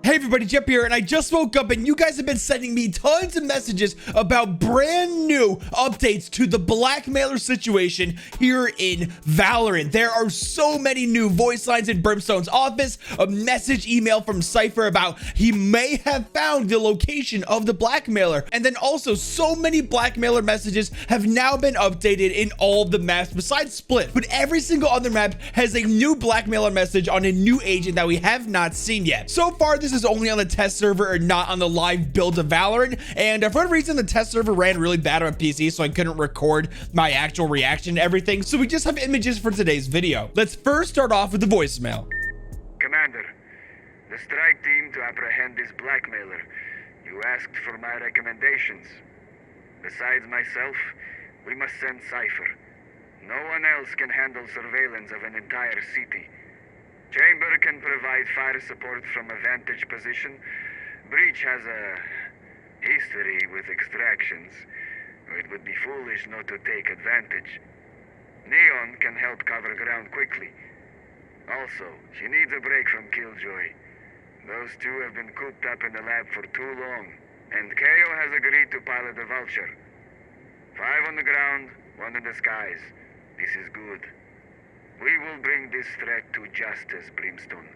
Hey everybody, Jeppy here, and I just woke up and you guys have been sending me tons of messages about brand new updates to the Blackmailer situation here in Valorant. There are so many new voice lines in Brimstone's office, a message email from Cypher about he may have found the location of the Blackmailer, and then also so many Blackmailer messages have now been updated in all of the maps besides Split, but every single other map has a new Blackmailer message on a new agent that we have not seen yet. So far, this is only on the test server and not on the live build of Valorant, and for whatever reason the test server ran really bad on PC, so I couldn't record my actual reaction to everything, so we just have images for today's video. Let's first start off with the voicemail. Commander, the strike team to apprehend this blackmailer. You asked for my recommendations. Besides myself, we must send Cypher. No one else can handle surveillance of an entire city. Chamber can provide fire support from a vantage position. Breach has a history with extractions. It would be foolish not to take advantage. Neon can help cover ground quickly. Also, she needs a break from Killjoy. Those two have been cooped up in the lab for too long, and KO has agreed to pilot the Vulture. 5 on the ground, 1 in the skies. This is good. We will bring this threat to justice, Brimstone.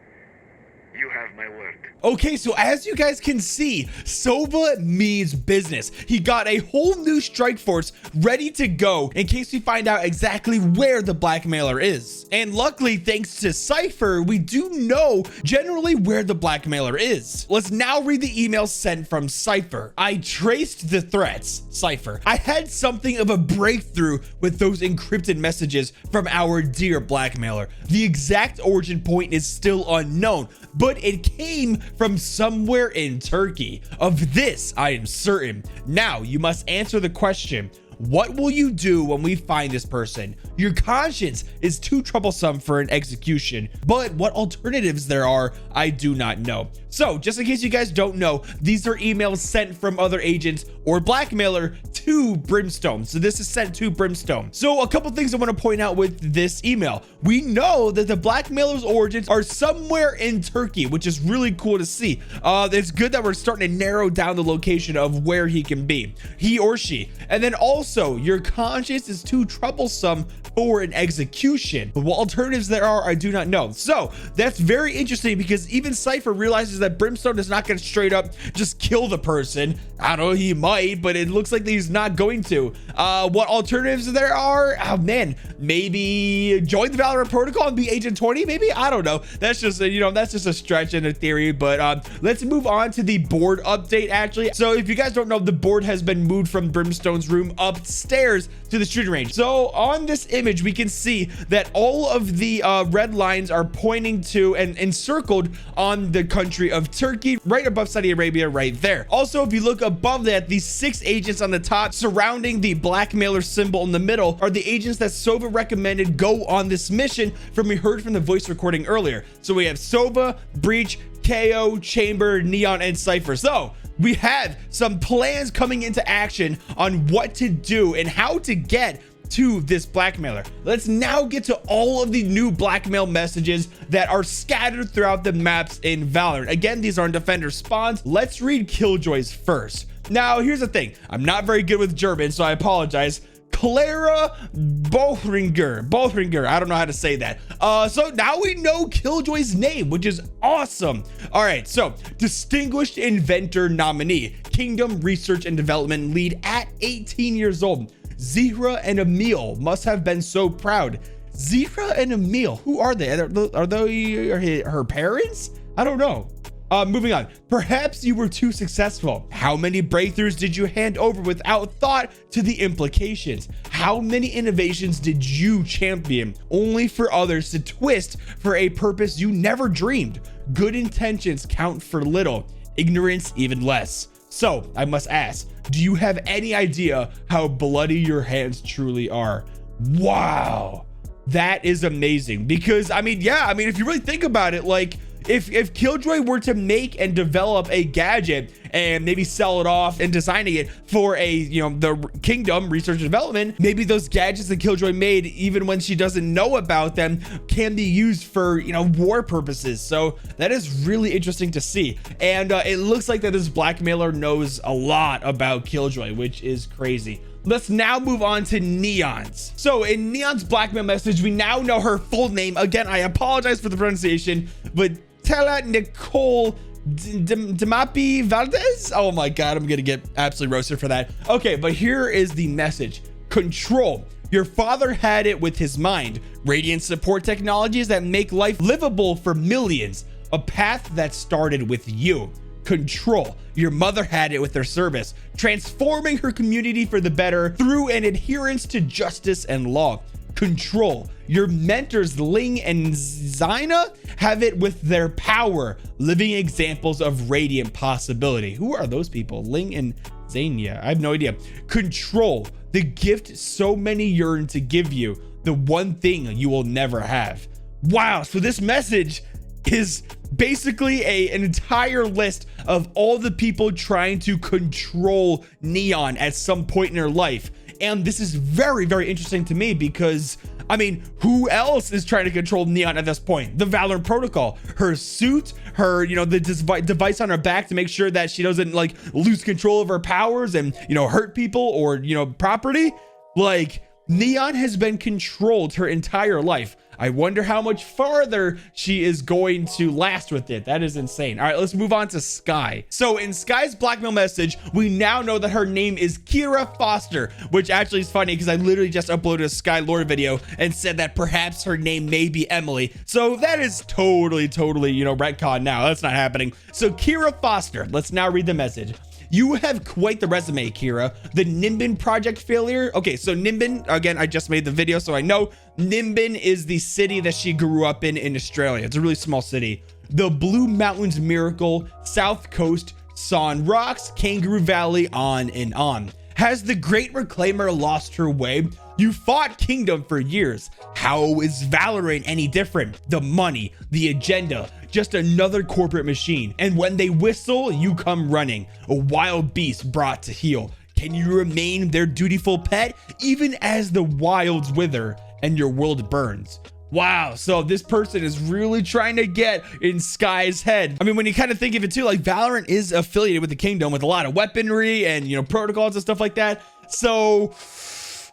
You have my word. Okay, so as you guys can see, Sova means business. He got a whole new strike force ready to go in case we find out exactly where the Blackmailer is. And luckily, thanks to Cypher, we do know generally where the Blackmailer is. Let's now read the email sent from Cypher. I traced the threats, Cypher. I had something of a breakthrough with those encrypted messages from our dear Blackmailer. The exact origin point is still unknown, but it came from somewhere in Turkey. Of this, I am certain. Now, you must answer the question, what will you do when we find this person? Your conscience is too troublesome for an execution, but what alternatives there are, I do not know. So, just in case you guys don't know, these are emails sent from other agents or Blackmailer to Brimstone. So this is sent to Brimstone. So a couple things I want to point out with this email. We know that the Blackmailer's origins are somewhere in Turkey, which is really cool to see. It's good that we're starting to narrow down the location of where he can be, he or she. And then also, your conscience is too troublesome for an execution, but what alternatives there are, I do not know. So that's very interesting because even Cypher realizes that Brimstone is not going to straight up just kill the person. I don't know, he might, but it looks like he's not going to. What alternatives there are? Oh man, maybe join the Valorant Protocol and be Agent 20, maybe? I don't know. That's just that's just a stretch in a theory, but let's move on to the board update actually. So if you guys don't know, the board has been moved from Brimstone's room upstairs to the shooting range. So on this image, we can see that all of the red lines are pointing to and encircled on the country of Turkey, right above Saudi Arabia right there. Also, if you look above that, these 6 agents on the top surrounding the Blackmailer symbol in the middle are the agents that Sova recommended go on this mission we heard from the voice recording earlier. So we have Sova, Breach, KO, Chamber, Neon, and Cypher. So we have some plans coming into action on what to do and how to get to this Blackmailer. Let's now get to all of the new blackmail messages that are scattered throughout the maps in Valorant. Again, these are in Defender spawns. Let's read Killjoy's first. Now, here's the thing. I'm not very good with German, so I apologize. Clara Bothringer. I don't know how to say that. So now we know Killjoy's name, which is awesome. All right, so Distinguished Inventor Nominee, Kingdom Research and Development Lead at 18 years old. Zehra and Emil must have been so proud. Zehra and Emil, who are they? Are they her parents? I don't know. Moving on. Perhaps you were too successful. How many breakthroughs did you hand over without thought to the implications? How many innovations did you champion only for others to twist for a purpose you never dreamed? Good intentions count for little, ignorance even less. So I must ask, do you have any idea how bloody your hands truly are? Wow, that is amazing. Because I mean, if you really think about it, like, if Killjoy were to make and develop a gadget and maybe sell it off and designing it for a, you know, the kingdom research and development, maybe those gadgets that Killjoy made, even when she doesn't know about them, can be used for, you know, war purposes. So that is really interesting to see. And it looks like that this blackmailer knows a lot about Killjoy, which is crazy. Let's now move on to Neon's. So in Neon's blackmail message, we now know her full name. Again, I apologize for the pronunciation, but Tella Nicole Demapi Valdez. Oh my God, I'm gonna get absolutely roasted for that. Okay, but here is the message. Control. Your father had it with his mind. Radiant support technologies that make life livable for millions. A path that started with you. Control. Your mother had it with her service, transforming her community for the better through an adherence to justice and law. Control. Your mentors Ling and Zyna have it with their power, living examples of radiant possibility. Who are those people? Ling and Zania? I have no idea. Control. The gift so many yearn to give you, the one thing you will never have. Wow, so this message is basically an entire list of all the people trying to control Neon at some point in her life. And this is very, very interesting to me because, I mean, who else is trying to control Neon at this point? The Valorant Protocol, her suit, her, you know, the device on her back to make sure that she doesn't like lose control of her powers and, you know, hurt people or, you know, property. Like, Neon has been controlled her entire life. I wonder how much farther she is going to last with it. That is insane. All right, let's move on to Skye. So in Skye's blackmail message, we now know that her name is Kira Foster, which actually is funny because I literally just uploaded a Skye lore video and said that perhaps her name may be Emily. So that is totally, you know, retcon now. That's not happening. So Kira Foster, let's now read the message. You have quite the resume, Kira. The Nimbin project failure. Okay, so Nimbin, again, I just made the video, so I know Nimbin is the city that she grew up in Australia. It's a really small city. The Blue Mountains Miracle, South Coast, Son Rocks, Kangaroo Valley, on and on. Has the Great Reclaimer lost her way? You fought Kingdom for years. How is Valorant any different? The money, the agenda, just another corporate machine. And when they whistle, you come running. A wild beast brought to heel. Can you remain their dutiful pet even as the wilds wither and your world burns? Wow, so this person is really trying to get in Skye's head. I mean, when you kind of think of it too, like Valorant is affiliated with the Kingdom with a lot of weaponry and, you know, protocols and stuff like that. So,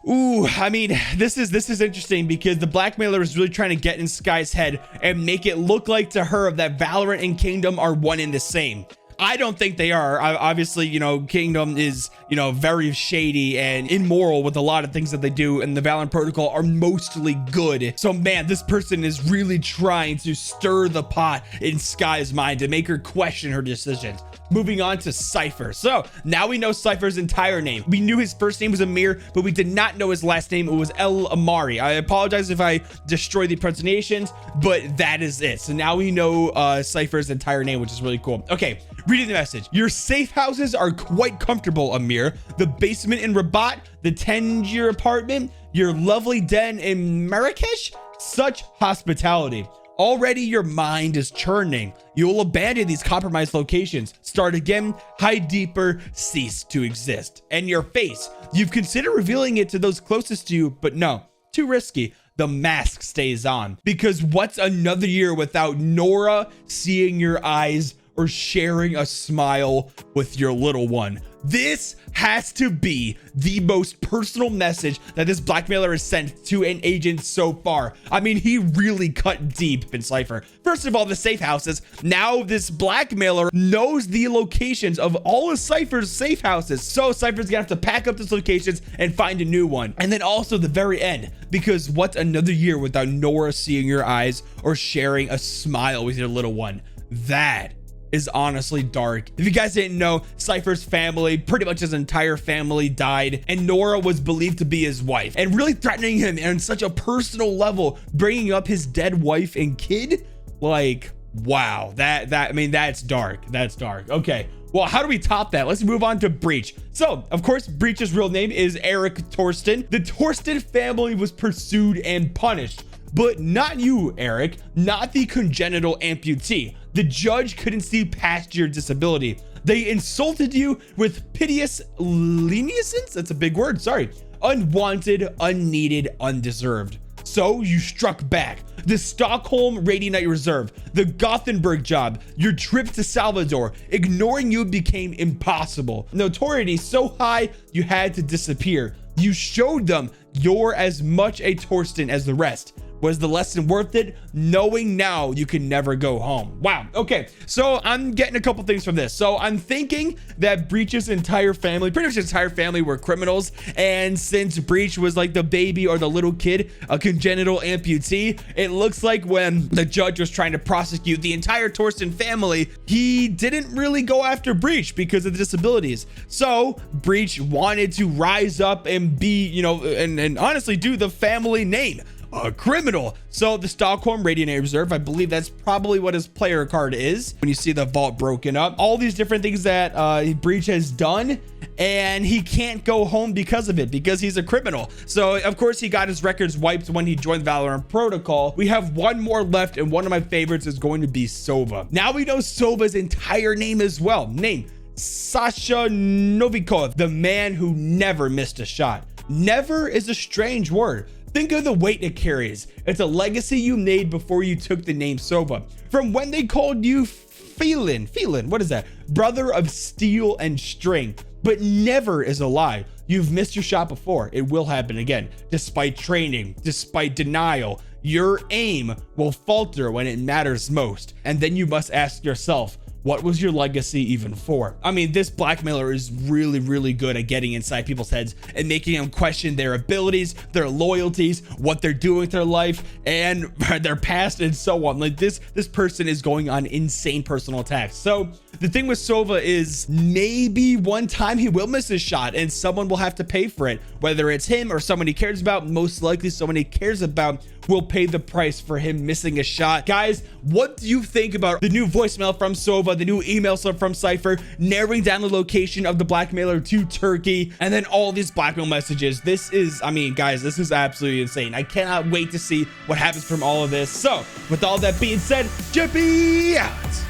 ooh, I mean, this is interesting because the blackmailer is really trying to get in Skye's head and make it look like to her that Valorant and Kingdom are one and the same. I don't think they are. Obviously, you know, Kingdom is, you know, very shady and immoral with a lot of things that they do, and the Valorant Protocol are mostly good. So man, this person is really trying to stir the pot in Skye's mind to make her question her decisions. Moving on to Cypher. So now we know Cypher's entire name. We knew his first name was Amir, but we did not know his last name. It was El Amari. I apologize if I destroy the pronunciations, but that is it. So now we know Cypher's entire name, which is really cool. Okay, reading the message. Your safe houses are quite comfortable, Amir. The basement in Rabat, the Tangier apartment, your lovely den in Marrakesh, such hospitality. Already your mind is churning. You will abandon these compromised locations, start again, hide deeper, cease to exist. And your face, you've considered revealing it to those closest to you, but no, too risky. The mask stays on. Because what's another year without Nora seeing your eyes or sharing a smile with your little one? This has to be the most personal message that this blackmailer has sent to an agent so far. I mean, he really cut deep in Cypher. First of all, the safe houses. Now this blackmailer knows the locations of all of Cypher's safe houses. So Cypher's gonna have to pack up those locations and find a new one. And then also the very end, because what's another year without Nora seeing your eyes or sharing a smile with your little one? That is honestly dark. If you guys didn't know, Cypher's family, pretty much his entire family, died, and Nora was believed to be his wife, and really threatening him on such a personal level, bringing up his dead wife and kid. Like, wow, I mean, that's dark. That's dark. Okay, well, how do we top that? Let's move on to Breach. So, of course, Breach's real name is Eric Torsten. The Torsten family was pursued and punished. But not you, Eric, not the congenital amputee. The judge couldn't see past your disability. They insulted you with piteous leniency. That's a big word, sorry. Unwanted, unneeded, undeserved. So you struck back. The Stockholm Radiant Reserve, the Gothenburg job, your trip to Salvador. Ignoring you became impossible. Notoriety so high, you had to disappear. You showed them you're as much a Torsten as the rest. Was the lesson worth it? Knowing now you can never go home. Wow. Okay. So I'm getting a couple things from this. So I'm thinking that Breach's entire family, pretty much his entire family, were criminals. And since Breach was like the baby or the little kid, a congenital amputee, it looks like when the judge was trying to prosecute the entire Torsten family, he didn't really go after Breach because of the disabilities. So Breach wanted to rise up and be, you know, and honestly do the family name. A criminal. So the Stockholm Radiant Reserve, I believe that's probably what his player card is. When you see the vault broken up, all these different things that Breach has done, and he can't go home because of it, because he's a criminal. So of course he got his records wiped when he joined the Valorant Protocol. We have one more left, and one of my favorites is going to be Sova. Now we know Sova's entire name as well. Name: Sasha Novikov, the man who never missed a shot. Never is a strange word. Think of the weight it carries. It's a legacy you made before you took the name Sova. From when they called you Phelan, what is that? Brother of steel and string, but never is a lie. You've missed your shot before. It will happen again. Despite training, despite denial, your aim will falter when it matters most. And then you must ask yourself, what was your legacy even for? I mean, this blackmailer is really, really good at getting inside people's heads and making them question their abilities, their loyalties, what they're doing with their life, and their past, and so on. Like this person is going on insane personal attacks. So the thing with Sova is maybe one time he will miss his shot and someone will have to pay for it. Whether it's him or someone he cares about, most likely someone he cares about will pay the price for him missing a shot. Guys, what do you think about the new voicemail from Sova, the new email from Cypher, narrowing down the location of the blackmailer to Turkey, and then all these blackmail messages? This is, I mean, guys, this is absolutely insane. I cannot wait to see what happens from all of this. So with all that being said, Jeppy out.